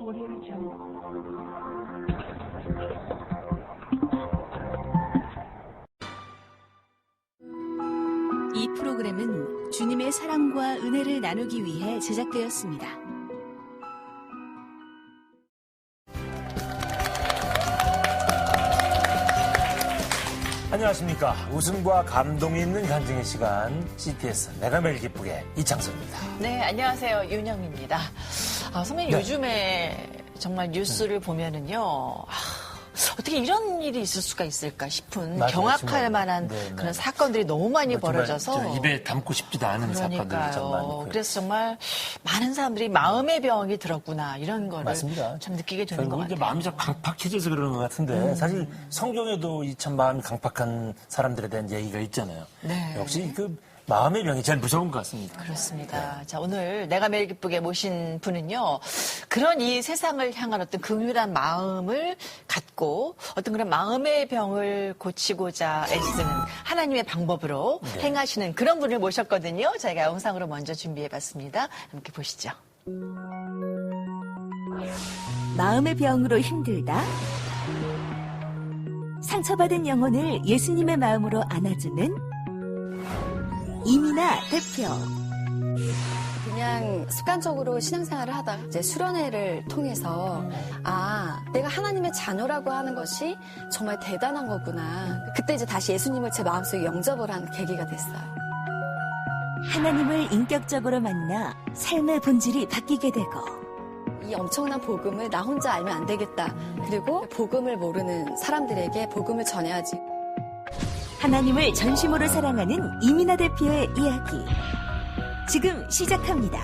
우리를 참 이 프로그램은 주님의 사랑과 은혜를 나누기 위해 제작되었습니다. 안녕하십니까. 웃음과 감동이 있는 간증의 시간 CTS 내가 매일 기쁘게 이창섭입니다. 네, 안녕하세요. 윤영입니다. 선배님 네. 요즘에 정말 뉴스를 보면은요. 어떻게 이런 일이 있을 수가 있을까 싶은 맞아요, 경악할 정말. 만한 네, 그런 네. 사건들이 너무 많이 벌어져서 입에 담고 싶지도 않은 사건들이 참 많고. 그래서 정말 많은 사람들이 마음의 병이 들었구나 이런 거를 맞습니다. 참 느끼게 되는 것 결국 이제 같아요. 마음이 좀 강팍해져서 그러는 것 같은데 사실 성경에도 이 참 마음이 강팍한 사람들에 대한 얘기가 있잖아요. 네. 역시 그 마음의 병이 제일 무서운 것 같습니다. 그렇습니다. 자, 오늘 내가 매일 기쁘게 모신 분은요, 그런 이 세상을 향한 어떤 긍휼한 마음을 갖고 어떤 그런 마음의 병을 고치고자 애쓰는 하나님의 방법으로 행하시는 그런 분을 모셨거든요. 저희가 영상으로 먼저 준비해봤습니다. 함께 보시죠. 마음의 병으로 힘들다? 상처받은 영혼을 예수님의 마음으로 안아주는 이민아 대표. 그냥 습관적으로 신앙생활을 하다가 이제 수련회를 통해서 내가 하나님의 자녀라고 하는 것이 정말 대단한 거구나. 그때 이제 다시 예수님을 제 마음속에 영접을 하는 계기가 됐어요. 하나님을 인격적으로 만나 삶의 본질이 바뀌게 되고 이 엄청난 복음을 나 혼자 알면 안 되겠다. 그리고 복음을 모르는 사람들에게 복음을 전해야지. 하나님을 전심으로 사랑하는 이민아 대표의 이야기. 지금 시작합니다.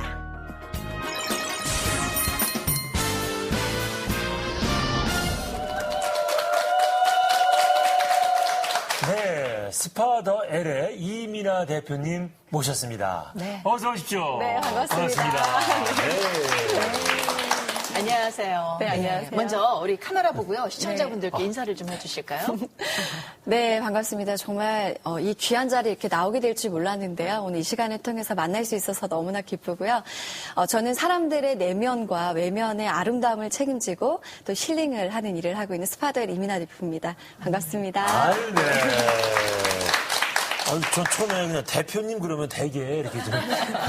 네, 스파 더 L의 이민아 대표님 모셨습니다. 네. 어서 오십시오. 네, 반갑습니다. 네. 안녕하세요. 네, 안녕하세요. 먼저 우리 카메라 보고요. 시청자분들께 인사를 좀 해주실까요? 네, 반갑습니다. 정말 이 귀한 자리에 이렇게 나오게 될 줄 몰랐는데요. 오늘 이 시간을 통해서 만날 수 있어서 너무나 기쁘고요. 저는 사람들의 내면과 외면의 아름다움을 책임지고 또 힐링을 하는 일을 하고 있는 스파더의 이민아 대표입니다. 반갑습니다. 아유, 네. 전 처음에 그냥 대표님 그러면 되게 이렇게 좀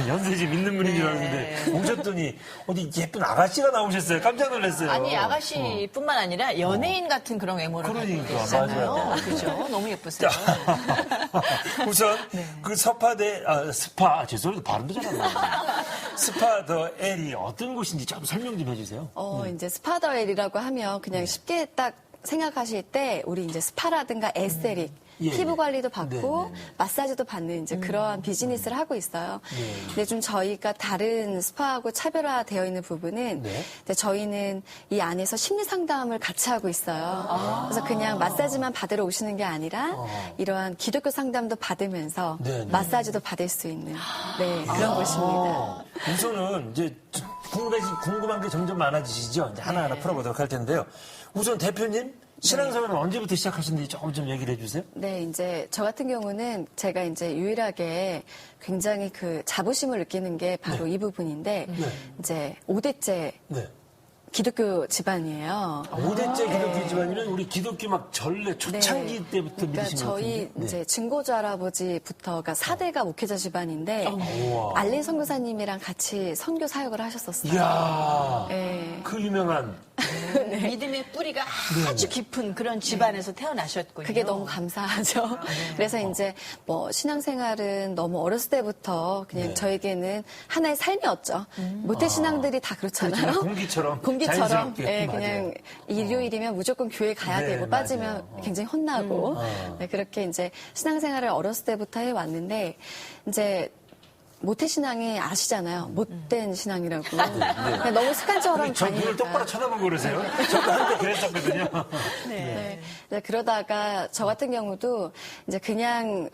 연세 좀 있는 분인 줄 알았는데 오셨더니 어디 예쁜 아가씨가 나오셨어요. 깜짝 놀랐어요. 아니, 아가씨뿐만 아니라 연예인 같은 그런 외모를 그러니까, 가지고 계시잖아요. 맞아요. 그죠? 너무 예쁘세요. 우선 그 스파 죄송해도 발음도 잘 안 나와요. 스파 더 L이 어떤 곳인지 좀 설명 좀 해주세요. 이제 스파더엘이라고 하면 그냥 쉽게 딱 생각하실 때 우리 이제 스파라든가 에스테릭 예, 피부 관리도 받고 네. 마사지도 받는 이제 그러한 비즈니스를 하고 있어요. 근데 좀 저희가 다른 스파하고 차별화되어 있는 부분은 네. 이제 저희는 이 안에서 심리 상담을 같이 하고 있어요. 그래서 그냥 마사지만 받으러 오시는 게 아니라 이러한 기독교 상담도 받으면서 네, 네. 마사지도 받을 수 있는 그런 곳입니다. 우선은 이제 궁금한 게 점점 많아지시죠? 이제 하나하나 풀어보도록 할 텐데요. 우선 대표님 신앙생활은 언제부터 시작하셨는지 조금 좀 얘기를 해주세요. 네, 이제 저 같은 경우는 제가 이제 유일하게 굉장히 그 자부심을 느끼는 게 바로 이 부분인데 이제 5대째 네. 기독교 집안이에요. 5대째 기독교 집안이면 우리 기독교 막 전래 초창기 네. 때부터 그러니까 믿으신 것 저희 같은데. 이제 증거주 할아버지부터가 4대가 목회자 집안인데 우와. 알린 선교사님이랑 같이 선교 사역을 하셨었어요. 이야, 네. 그 유명한. 믿음의 뿌리가 아주 깊은 그런 집안에서 태어나셨군요. 그게 너무 감사하죠. 그래서 이제 뭐 신앙생활은 너무 어렸을 때부터 그냥 저에게는 하나의 삶이었죠. 모태 신앙들이 다 그렇잖아요. 그렇죠. 공기처럼. 공기처럼. 자연스럽게. 예, 맞아요. 그냥 일요일이면 무조건 교회 가야 네, 되고 빠지면 맞아요. 굉장히 혼나고 네, 그렇게 이제 신앙생활을 어렸을 때부터 해왔는데 이제 모태신앙이 아시잖아요. 못된 신앙이라고. 그냥 너무 습관처럼 저 눈을 똑바로 다니니까. 쳐다보고 그러세요? 저도 한때 그랬었거든요. 네. 그러다가 저 같은 경우도 이제 그냥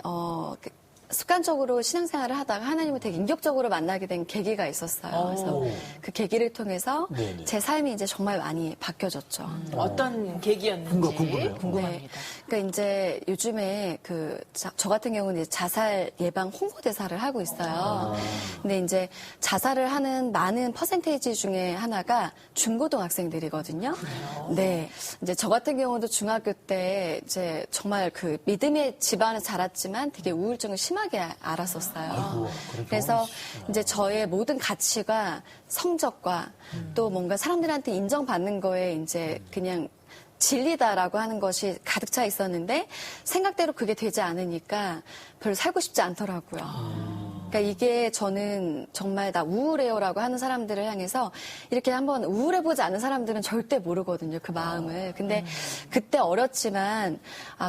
습관적으로 신앙생활을 하다가 하나님을 되게 인격적으로 만나게 된 계기가 있었어요. 그래서 그 계기를 통해서 네네. 제 삶이 이제 정말 많이 바뀌어졌죠. 어떤 계기였는지 궁금해요. 궁금합니다. 그러니까 이제 요즘에 저 같은 경우는 이제 자살 예방 홍보대사를 하고 있어요. 근데 이제 자살을 하는 많은 퍼센테이지 중에 하나가 중고등학생들이거든요. 네. 이제 저 같은 경우도 중학교 때 이제 정말 그 믿음의 집안에 자랐지만 되게 우울증을 심하게 앓았었어요. 그래서 이제 저의 모든 가치가 성적과 또 뭔가 사람들한테 인정받는 거에 이제 그냥 진리다라고 하는 것이 가득 차 있었는데 생각대로 그게 되지 않으니까 별로 살고 싶지 않더라고요. 그러니까 이게 저는 정말 나 우울해요라고 하는 사람들을 향해서 이렇게 한번 우울해보지 않은 사람들은 절대 모르거든요, 그 마음을. 근데 그때 어렸지만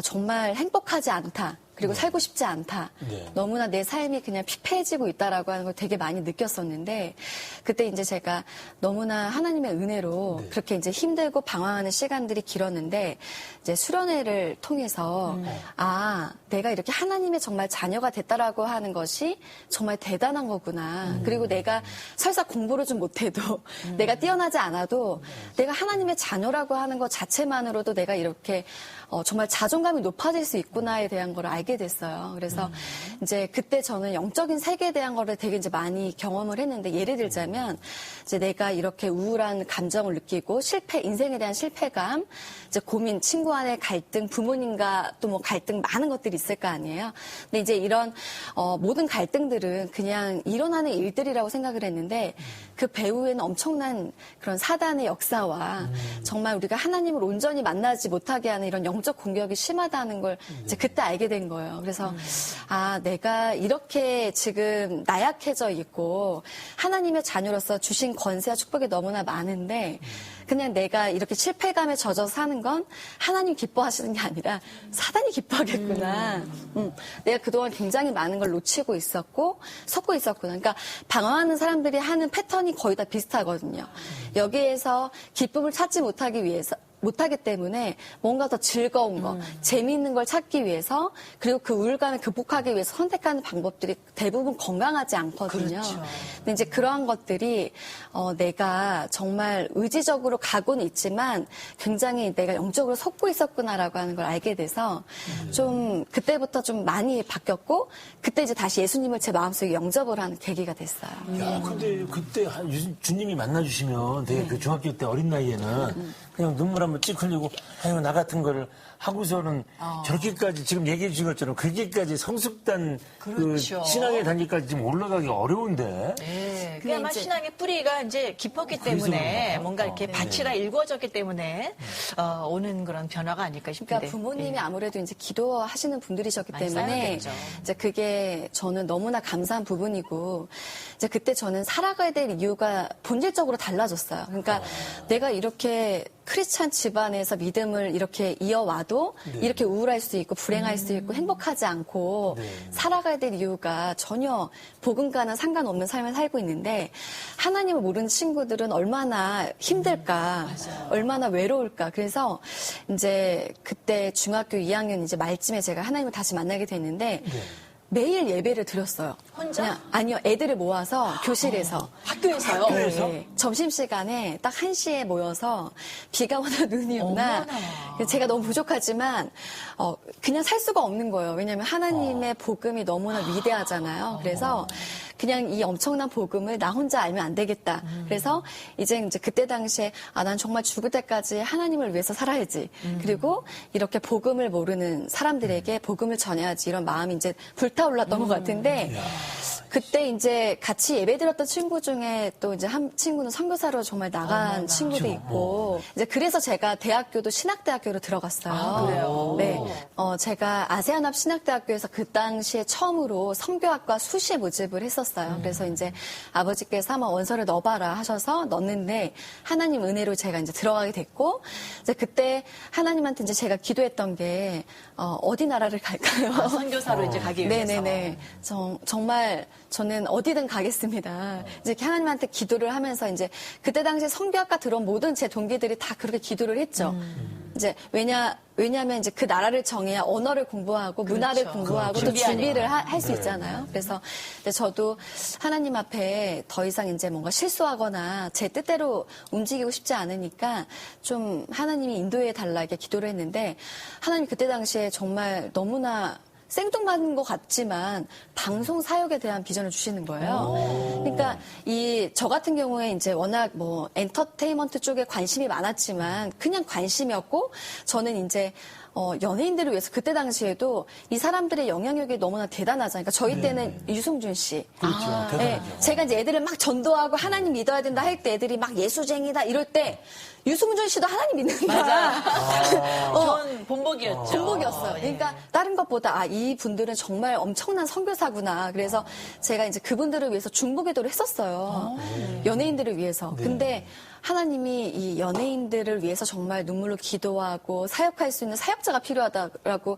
정말 행복하지 않다. 그리고 살고 싶지 않다. 네. 너무나 내 삶이 그냥 피폐해지고 있다라고 하는 걸 되게 많이 느꼈었는데 그때 이제 제가 너무나 하나님의 은혜로 그렇게 이제 힘들고 방황하는 시간들이 길었는데 이제 수련회를 통해서 내가 이렇게 하나님의 정말 자녀가 됐다라고 하는 것이 정말 대단한 거구나. 그리고 내가 설사 공부를 좀 못해도 내가 뛰어나지 않아도 내가 하나님의 자녀라고 하는 것 자체만으로도 내가 이렇게 정말 자존감이 높아질 수 있구나에 대한 걸 알게 됐어요. 그래서 이제 그때 저는 영적인 세계에 대한 거를 되게 이제 많이 경험을 했는데 예를 들자면 이제 내가 이렇게 우울한 감정을 느끼고 인생에 대한 실패감, 이제 고민, 친구 간의 갈등, 부모님과 또 뭐 갈등 많은 것들이 있을 거 아니에요. 근데 이제 이런 모든 갈등들은 그냥 일어나는 일들이라고 생각을 했는데 그 배후에는 엄청난 그런 사단의 역사와 정말 우리가 하나님을 온전히 만나지 못하게 하는 이런 영적 공격이 심하다는 걸 이제 그때 알게 된 거예요. 그래서 내가 이렇게 지금 나약해져 있고 하나님의 자녀로서 주신 권세와 축복이 너무나 많은데 그냥 내가 이렇게 실패감에 젖어 사는 건 하나님 기뻐하시는 게 아니라 사단이 기뻐하겠구나. 내가 그동안 굉장히 많은 걸 놓치고 있었고 섞고 있었구나. 그러니까 방황하는 사람들이 하는 패턴이 거의 다 비슷하거든요. 여기에서 기쁨을 찾지 못하기 때문에 뭔가 더 즐거운 거, 재미있는 걸 찾기 위해서 그리고 그 우울감을 극복하기 위해서 선택하는 방법들이 대부분 건강하지 않거든요. 그렇죠. 근데 이제 그러한 것들이 내가 정말 의지적으로 가고는 있지만 굉장히 내가 영적으로 속고 있었구나라고 하는 걸 알게 돼서 좀 그때부터 좀 많이 바뀌었고 그때 이제 다시 예수님을 제 마음속에 영접을 하는 계기가 됐어요. 야, 근데 그때 주님이 만나주시면 되게 그 중학교 때 어린 나이에는 그냥 눈물 한번 찍 흘리고 아유 나 같은 거를 하고서는 저렇게까지 지금 얘기해 주신 것처럼 그렇게까지 성숙단 그렇죠. 그 신앙의 단계까지 지금 올라가기 어려운데 네, 근데 아마 이제- 신앙의 뿌리가 이제 깊었기 그래서 때문에 그런가? 뭔가 이렇게 밭이라 일궈졌기 때문에 오는 그런 변화가 아닐까 싶은데. 그러니까 부모님이 아무래도 이제 기도하시는 분들이셨기 많이 때문에 쌓였겠죠. 이제 그게 저는 너무나 감사한 부분이고 이제 그때 저는 살아가야 될 이유가 본질적으로 달라졌어요. 그러니까 내가 이렇게 크리스찬 집안에서 믿음을 이렇게 이어와도 이렇게 우울할 수 있고 불행할 수 있고 행복하지 않고 살아가야 될 이유가 전혀 복음과는 상관없는 삶을 살고 있는데 하나님을 모르는 친구들은 얼마나 힘들까, 얼마나 외로울까. 그래서 이제 그때 중학교 2학년 이제 말쯤에 제가 하나님을 다시 만나게 됐는데 매일 예배를 드렸어요. 혼자? 아니요, 애들을 모아서 교실에서. 학교에서요? 학교에서? 네. 점심시간에 딱 1시에 모여서 비가 오나 눈이 오나 어머나. 제가 너무 부족하지만 그냥 살 수가 없는 거예요. 왜냐하면 하나님의 복음이 너무나 위대하잖아요. 그래서 그냥 이 엄청난 복음을 나 혼자 알면 안 되겠다. 그래서 이제 그때 당시에 난 정말 죽을 때까지 하나님을 위해서 살아야지. 그리고 이렇게 복음을 모르는 사람들에게 복음을 전해야지 이런 마음이 이제 불타올랐던 것 같은데 그때 이제 같이 예배드렸던 친구 중에 또 이제 한 친구는 선교사로 정말 나간 친구도 있고 이제 그래서 제가 대학교도 신학대학교로 들어갔어요. 그래요? 네. 제가 아세아납 신학대학교에서 그 당시에 처음으로 선교학과 수시에 모집을 했었어요. 그래서 이제 아버지께서 한번 원서를 넣어봐라 하셔서 넣었는데 하나님 은혜로 제가 이제 들어가게 됐고 이제 그때 하나님한테 이제 제가 기도했던 게 어디 나라를 갈까요? 선교사로 이제 가기 위해서. 네네네. 정말 저는 어디든 가겠습니다. 이제 이렇게 하나님한테 기도를 하면서 이제 그때 당시에 성교학과 들어온 모든 제 동기들이 다 그렇게 기도를 했죠. 왜냐하면 이제 그 나라를 정해야 언어를 공부하고 문화를 공부하고 또 준비를 할 수 있잖아요. 그래서 근데 저도 하나님 앞에 더 이상 이제 뭔가 실수하거나 제 뜻대로 움직이고 싶지 않으니까 좀 하나님이 인도해 달라게 기도를 했는데 하나님 그때 당시에 정말 너무나 생뚱맞은 것 같지만 방송 사역에 대한 비전을 주시는 거예요. 그러니까 저 같은 경우에 이제 워낙 뭐 엔터테인먼트 쪽에 관심이 많았지만 그냥 관심이었고 저는 이제 연예인들을 위해서 그때 당시에도 이 사람들의 영향력이 너무나 대단하잖아요. 그러니까 저희 때는 유승준 씨. 그렇죠. 대단하죠. 제가 이제 애들을 막 전도하고 하나님 믿어야 된다 할 때 애들이 막 예수쟁이다 이럴 때 유승준 씨도 하나님 믿는다. 맞아. 전 본보기였죠. 본보기였어요. 그러니까 다른 것보다 이 분들은 정말 엄청난 선교사구나. 그래서 제가 이제 그분들을 위해서 중보기도를 했었어요. 연예인들을 위해서. 근데 하나님이 이 연예인들을 위해서 정말 눈물로 기도하고 사역할 수 있는 사역자가 필요하다라고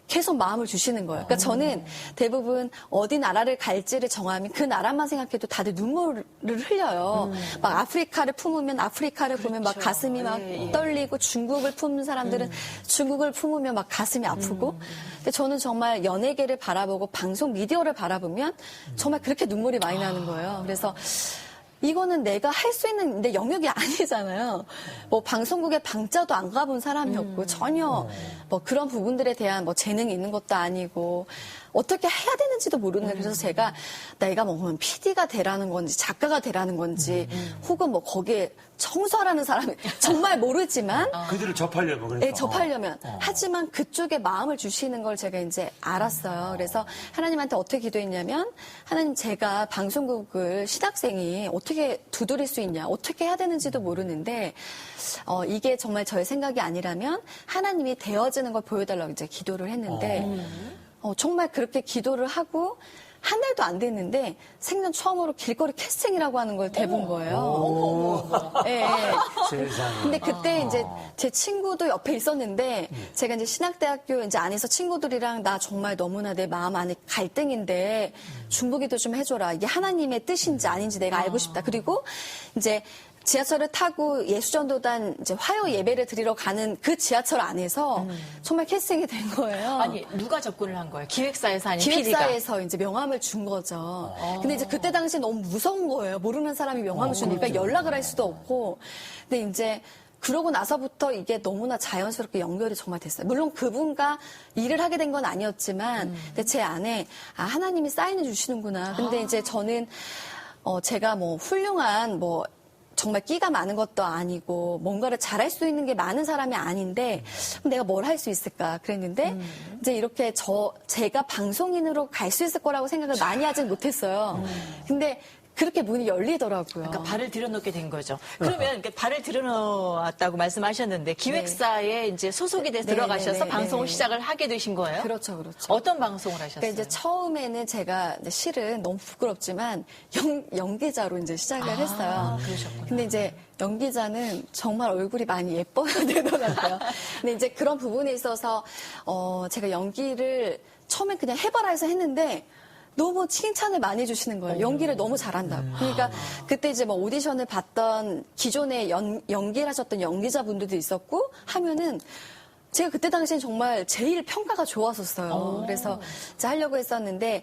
계속 마음을 주시는 거예요. 그러니까 저는 대부분 어디 나라를 갈지를 정하면 그 나라만 생각해도 다들 눈물을 흘려요. 막 아프리카를 품으면 아프리카를 보면 막 가슴이 막 떨리고 중국을 품는 사람들은 중국을 품으면 막 가슴이 아프고. 근데 저는 정말 연예계를 바라보고 방송 미디어를 바라보면 정말 그렇게 눈물이 많이 나는 거예요. 그래서 이거는 내가 할 수 있는 내 영역이 아니잖아요. 뭐 방송국에 방자도 안 가본 사람이었고 전혀 뭐 그런 부분들에 대한 뭐 재능이 있는 것도 아니고 어떻게 해야 되는지도 모르는 그래서 제가 내가 뭐 PD가 되라는 건지 작가가 되라는 건지 혹은 뭐 거기에 청소하라는 사람이 정말 모르지만 그들을 접하려면 그러니까. 네, 접하려면 하지만 그쪽에 마음을 주시는 걸 제가 이제 알았어요. 그래서 하나님한테 어떻게 기도했냐면 하나님 제가 방송국을 신학생이 어떻게 두드릴 수 있냐 어떻게 해야 되는지도 모르는데 이게 정말 저의 생각이 아니라면 하나님이 되어지는 걸 보여달라고 이제 기도를 했는데 정말 그렇게 기도를 하고 한 달도 안 됐는데 생전 처음으로 길거리 캐스팅이라고 하는 걸 대본 거예요. 예. 세상에. 근데 그때 이제 제 친구도 옆에 있었는데 제가 이제 신학대학교 이제 안에서 친구들이랑 나 정말 너무나 내 마음 안에 갈등인데 중보기도 좀 해줘라. 이게 하나님의 뜻인지 아닌지 내가 알고 싶다. 그리고 이제 지하철을 타고 예수전도단 이제 화요 예배를 드리러 가는 그 지하철 안에서 정말 캐스팅이 된 거예요. 아니 누가 접근을 한 거예요? 기획사에서 아니면 PD가? 기획사에서 이제 명함을 준 거죠. 근데 이제 그때 당시에 너무 무서운 거예요. 모르는 사람이 명함을 주니까 연락을 할 수도 없고. 근데 이제 그러고 나서부터 이게 너무나 자연스럽게 연결이 정말 됐어요. 물론 그분과 일을 하게 된 건 아니었지만 근데 제 안에 하나님이 사인을 주시는구나. 근데 이제 저는 제가 뭐 훌륭한 뭐 정말 끼가 많은 것도 아니고 뭔가를 잘할 수 있는 게 많은 사람이 아닌데 내가 뭘 할 수 있을까 그랬는데 이제 이렇게 제가 방송인으로 갈 수 있을 거라고 생각을 많이 하진 못했어요. 근데 그렇게 문이 열리더라고요. 그러니까 발을 들여놓게 된 거죠. 그러면 발을 들여놓았다고 말씀하셨는데 기획사에 이제 소속이 돼서 들어가셔서 방송을 시작을 하게 되신 거예요? 그렇죠, 그렇죠. 어떤 방송을 하셨어요? 그러니까 이제 처음에는 제가 실은 너무 부끄럽지만 연기자로 이제 시작을 했어요. 그러셨구나. 근데 이제 연기자는 정말 얼굴이 많이 예뻐야 되더라고요. 근데 이제 그런 부분에 있어서 제가 연기를 처음에 그냥 해봐라 해서 했는데 너무 칭찬을 많이 해주시는 거예요. 연기를 너무 잘한다고. 그러니까 그때 이제 뭐 오디션을 봤던 기존에 연기를 하셨던 연기자분들도 있었고 하면은 제가 그때 당시엔 정말 제일 평가가 좋았었어요. 그래서 이제 하려고 했었는데,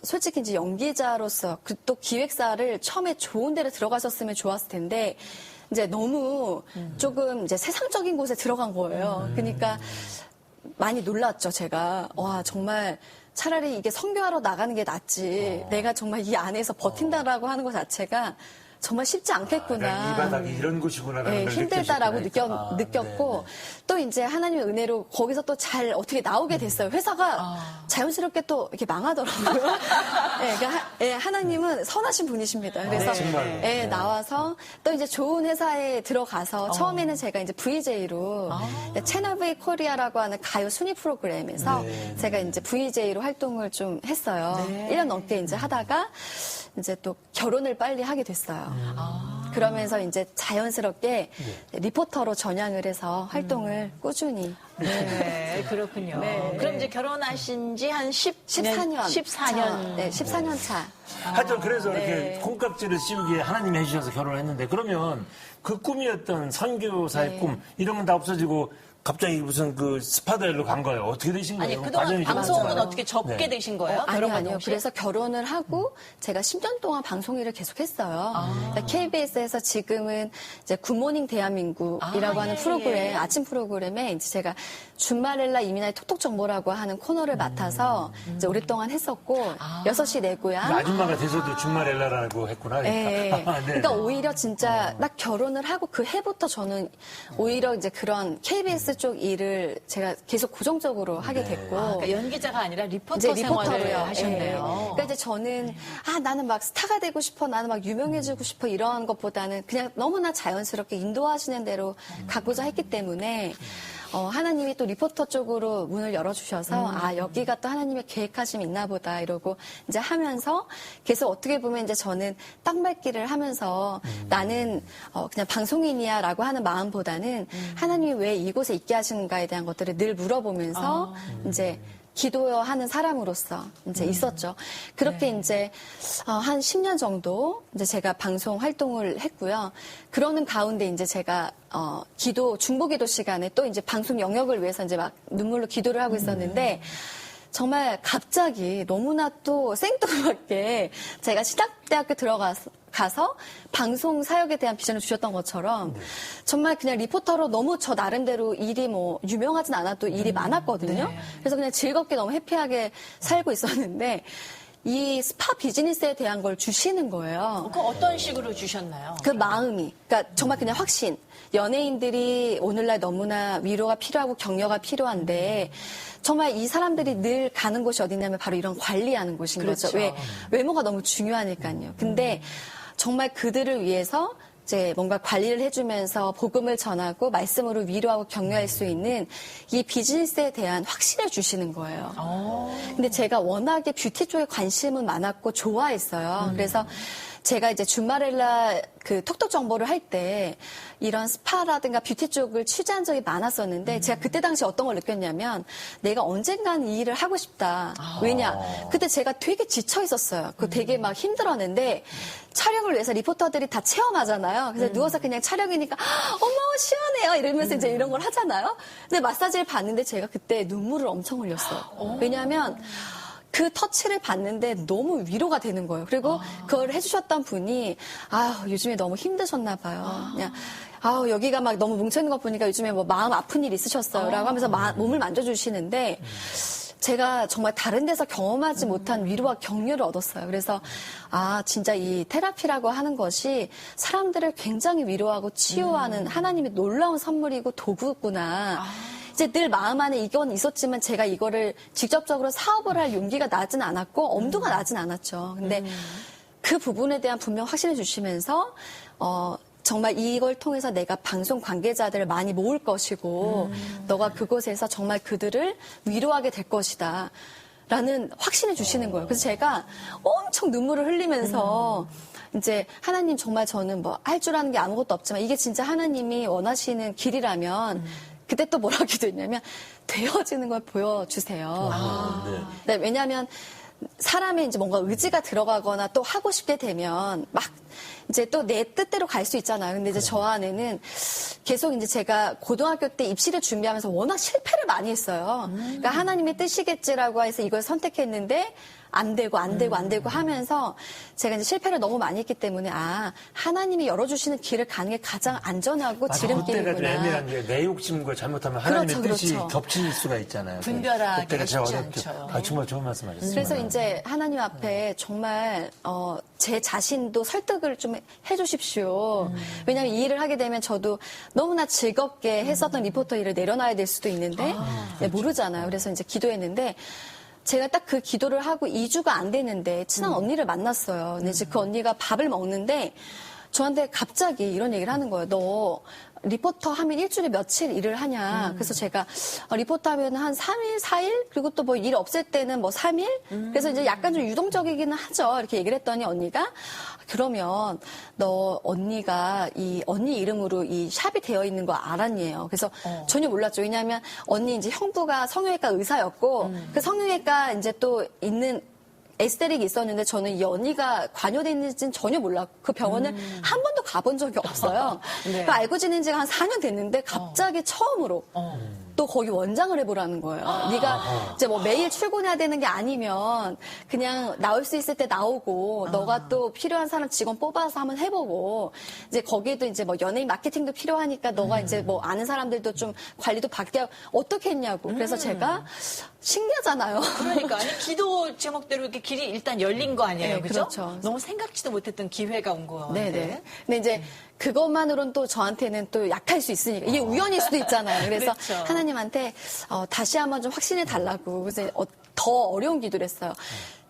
솔직히 이제 연기자로서 또 기획사를 처음에 좋은 데를 들어가셨으면 좋았을 텐데, 이제 너무 조금 이제 세상적인 곳에 들어간 거예요. 그러니까 많이 놀랐죠, 제가. 와, 정말 차라리 이게 선교하러 나가는 게 낫지. 내가 정말 이 안에서 버틴다라고 하는 것 자체가 정말 쉽지 않겠구나. 이 바닥이 이런 곳이구나라는 네, 걸 힘들다라고 느꼈구나. 느꼈고 또 이제 하나님의 은혜로 거기서 또 잘 어떻게 나오게 됐어요. 회사가 자연스럽게 또 이렇게 망하더라고요. 네, 그러니까 하나님은 선하신 분이십니다. 그래서 나와서 또 이제 좋은 회사에 들어가서 처음에는 제가 이제 VJ로 채널 V 코리아라고 하는 가요 순위 프로그램에서 제가 이제 VJ로 활동을 좀 했어요. 1년 넘게 이제 하다가 이제 또 결혼을 빨리 하게 됐어요. 그러면서 이제 자연스럽게 리포터로 전향을 해서 활동을 꾸준히. 네, 그렇군요. 네. 그럼 이제 결혼하신 지 한 14년. 14년. 네, 14년 차. 하여튼 그래서 네. 이렇게 콩깍지를 씌우기에 하나님이 해주셔서 결혼을 했는데 그러면 그 꿈이었던 선교사의 네. 꿈 이런 건 다 없어지고 갑자기 무슨 그 스파다일로 간 거예요. 어떻게 되신 거예요? 아니, 그동안 과정이 좀 방송은 있잖아요. 어떻게 접게 네. 되신 거예요? 아니요, 결혼 아니요. 동시에? 그래서 결혼을 하고 제가 10년 동안 방송 일을 계속 했어요. 그러니까 KBS에서 지금은 이제 굿모닝 대한민국이라고 하는 예, 프로그램, 예. 아침 프로그램에 이제 제가 주말렐라 이민아의 톡톡 정보라고 하는 코너를 맡아서 이제 오랫동안 했었고 6시 내 고향. 아줌마가 돼서도 주말 엘라라고 했구나. 네. 그러니까. 네. 그러니까 오히려 진짜 딱 결혼을 하고 그 해부터 저는 오히려 이제 그런 KBS 쪽 일을 제가 계속 고정적으로 하게 됐고. 그러니까 연기자가 아니라 리포터 이제 생활을 리포터로요. 하셨네요. 예. 그러니까 이제 저는 나는 막 스타가 되고 싶어, 나는 막 유명해지고 싶어 이런 것보다는 그냥 너무나 자연스럽게 인도하시는 대로 가고자 했기 때문에 하나님이 또 리포터 쪽으로 문을 열어주셔서 여기가 또 하나님의 계획하심이 있나 보다 이러고 이제 하면서 계속 어떻게 보면 이제 저는 땅밟기를 하면서 나는 그냥 방송인이야라고 하는 마음보다는 하나님이 왜 이곳에 있게 하시는가에 대한 것들을 늘 물어보면서 이제 기도하는 사람으로서 이제 있었죠. 그렇게 이제 한 10년 정도 이제 제가 방송 활동을 했고요. 그러는 가운데 이제 제가 중보기도 시간에 또 이제 방송 영역을 위해서 이제 막 눈물로 기도를 하고 있었는데 정말 갑자기 너무나 또 생뚱맞게 제가 신학대학교 가서 방송 사역에 대한 비전을 주셨던 것처럼 정말 그냥 리포터로 너무 저 나름대로 일이 뭐 유명하진 않아도 일이 많았거든요. 그래서 그냥 즐겁게 너무 해피하게 살고 있었는데 이 스파 비즈니스에 대한 걸 주시는 거예요. 그 어떤 식으로 주셨나요? 그 마음이. 그러니까 정말 그냥 확신. 연예인들이 오늘날 너무나 위로가 필요하고 격려가 필요한데 정말 이 사람들이 늘 가는 곳이 어디냐면 바로 이런 관리하는 곳인 거죠. 그렇죠. 외모가 너무 중요하니까요. 근데 정말 그들을 위해서 이제 뭔가 관리를 해주면서 복음을 전하고 말씀으로 위로하고 격려할 수 있는 이 비즈니스에 대한 확신을 주시는 거예요. 근데 제가 워낙에 뷰티 쪽에 관심은 많았고 좋아했어요. 그래서 제가 이제 주말렐라 그 톡톡 정보를 할 때 이런 스파라든가 뷰티 쪽을 취재한 적이 많았었는데 제가 그때 당시 어떤 걸 느꼈냐면 내가 언젠간 이 일을 하고 싶다. 왜냐? 그때 제가 되게 지쳐 있었어요. 그 되게 막 힘들었는데 촬영을 위해서 리포터들이 다 체험하잖아요. 그래서 누워서 그냥 촬영이니까 어머 시원해요 이러면서 이제 이런 걸 하잖아요. 근데 마사지를 받는데 제가 그때 눈물을 엄청 흘렸어요. 왜냐하면 그 터치를 받는데 너무 위로가 되는 거예요. 그리고 그걸 해주셨던 분이 요즘에 너무 힘드셨나 봐요. 그냥 여기가 막 너무 뭉쳐있는 거 보니까 요즘에 뭐 마음 아픈 일 있으셨어요. 라고 하면서 몸을 만져주시는데 제가 정말 다른 데서 경험하지 못한 위로와 격려를 얻었어요. 그래서 진짜 이 테라피라고 하는 것이 사람들을 굉장히 위로하고 치유하는 하나님의 놀라운 선물이고 도구구나. 이제 늘 마음 안에 이건 있었지만 제가 이거를 직접적으로 사업을 할 용기가 나진 않았고 엄두가 나진 않았죠. 근데 그 부분에 대한 분명 확신해 주시면서 정말 이걸 통해서 내가 방송 관계자들을 많이 모을 것이고 너가 그곳에서 정말 그들을 위로하게 될 것이다. 라는 확신해 주시는 거예요. 그래서 제가 엄청 눈물을 흘리면서 이제 하나님 정말 저는 뭐 할 줄 아는 게 아무것도 없지만 이게 진짜 하나님이 원하시는 길이라면 그때 또 뭐라고 기도했냐면 되어지는 걸 보여주세요. 네, 왜냐하면 사람의 이제 뭔가 의지가 들어가거나 또 하고 싶게 되면 막 이제 또 내 뜻대로 갈 수 있잖아요. 근데 이제 저 안에는 계속 이제 제가 고등학교 때 입시를 준비하면서 워낙 실패를 많이 했어요. 그러니까 하나님의 뜻이겠지라고 해서 이걸 선택했는데 안 되고 하면서 제가 이제 실패를 너무 많이 했기 때문에 하나님이 열어주시는 길을 가는 게 가장 안전하고 그때가 좀 지름길이구나. 애매한 게 내 욕심과 잘못하면 하나님의 뜻이 겹칠 수가 있잖아요. 분별하기가 그때가 제가 쉽지 어렵죠. 않죠. 정말 좋은 말씀하셨습니다. 그래서 이제 하나님 앞에 정말 제 자신도 설득을 좀 해주십시오. 왜냐하면 이 일을 하게 되면 저도 너무나 즐겁게 했었던 리포터 일을 내려놔야 될 수도 있는데 모르잖아요. 그래서 이제 기도했는데 제가 딱 그 기도를 하고 2주가 안 됐는데 친한 언니를 만났어요. 근데 이제 그 언니가 밥을 먹는데 저한테 갑자기 이런 얘기를 하는 거예요. 너 리포터 하면 일주일에 며칠 일을 하냐. 그래서 제가 리포터 하면 한 3일, 4일? 그리고 또 뭐 일 없을 때는 뭐 3일? 그래서 이제 약간 좀 유동적이기는 하죠. 이렇게 얘기를 했더니 언니가 그러면 너 언니가 이 언니 이름으로 이 샵이 되어 있는 거 알았니에요. 그래서 전혀 몰랐죠. 왜냐하면 언니 이제 형부가 성형외과 의사였고 그 성형외과 이제 또 있는 에스테릭이 있었는데 저는 이 언니가 관여돼 있는지는 전혀 몰랐고 그 병원을 한 번도 가본 적이 없어요. 네. 그 알고 지낸 지가 한 4년 됐는데 갑자기 처음으로 또 거기 원장을 해보라는 거예요. 네가 이제 뭐 매일 출근해야 되는 게 아니면 그냥 나올 수 있을 때 나오고 너가 또 필요한 사람 직원 뽑아서 한번 해보고 이제 거기에도 이제 뭐 연예인 마케팅도 필요하니까 너가 이제 뭐 아는 사람들도 좀 관리도 받게 하고 어떻게 했냐고. 그래서 제가 신기하잖아요. 그러니까 아니 기도 제목대로 이렇게 길이 일단 열린 거 아니에요, 네, 그죠? 그렇죠. 너무 생각지도 못했던 기회가 온 거예요. 네네. 근데 이제 그것만으로는 또 저한테는 또 약할 수 있으니까 이게 우연일 수도 있잖아요. 그래서 그렇죠. 하나님한테 다시 한번 좀 확신해 달라고 그래서 더 어려운 기도를 했어요.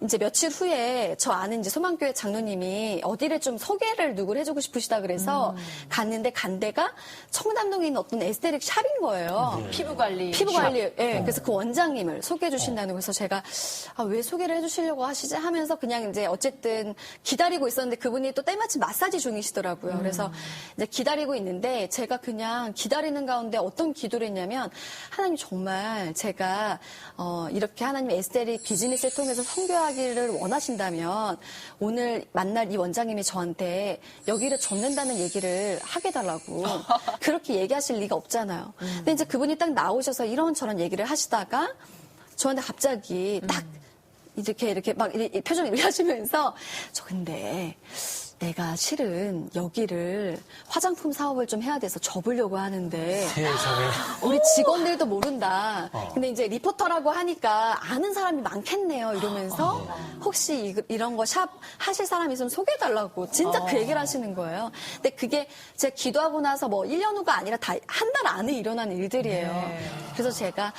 이제 며칠 후에 저 아는 이제 소망교회 장로님이 어디를 좀 소개를 누구를 해주고 싶으시다 그래서 갔는데 간 데가 청담동에 있는 어떤 에스테릭 샵인 거예요. 피부 관리. 피부 관리, 예. 그래서 그 원장님을 소개해 주신다는 거에서 제가 왜 소개를 해 주시려고 하시지 하면서 그냥 이제 어쨌든 기다리고 있었는데 그분이 또 때마침 마사지 중이시더라고요. 그래서 이제 기다리고 있는데 제가 그냥 기다리는 가운데 어떤 기도를 했냐면 하나님 정말 제가 이렇게 하나님 에스테릭 비즈니스를 통해서 선교하기를 원하신다면 오늘 만날 이 원장님이 저한테 여기를 접는다는 얘기를 하게 달라고 그렇게 얘기하실 리가 없잖아요. 근데 이제 그분이 딱 나오셔서 이런저런 얘기를 하시다가 저한테 갑자기 딱 이렇게 막 표정을 이렇게 하시면서 저 근데 내가 실은 여기를 화장품 사업을 좀 해야 돼서 접으려고 하는데 세상에. 우리 직원들도 모른다. 근데 이제 리포터라고 하니까 아는 사람이 많겠네요. 이러면서 혹시 이런 거 샵 하실 사람 있으면 소개해달라고 진짜 그 얘기를 하시는 거예요. 근데 그게 제가 기도하고 나서 뭐 1년 후가 아니라 다 한 달 안에 일어난 일들이에요. 그래서 제가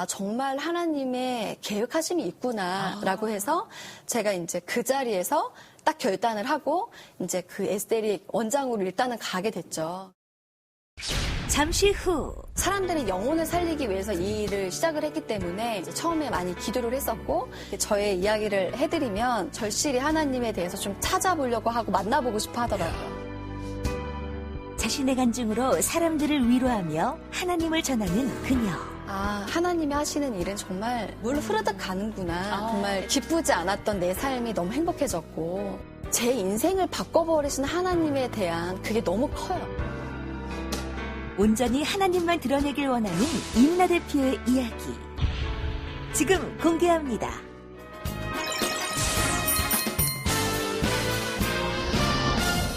정말 하나님의 계획하심이 있구나라고 해서 제가 이제 그 자리에서 딱 결단을 하고 이제 그 에스테릭 원장으로 일단은 가게 됐죠. 잠시 후 사람들의 영혼을 살리기 위해서 이 일을 시작을 했기 때문에 이제 처음에 많이 기도를 했었고 저의 이야기를 해드리면 절실히 하나님에 대해서 좀 찾아보려고 하고 만나보고 싶어 하더라고요. 자신의 간증으로 사람들을 위로하며 하나님을 전하는 그녀. 하나님이 하시는 일은 정말 물 흐르듯 가는구나. 정말 기쁘지 않았던 내 삶이 너무 행복해졌고 제 인생을 바꿔버리신 하나님에 대한 그게 너무 커요. 온전히 하나님만 드러내길 원하는 임나 대표의 이야기. 지금 공개합니다.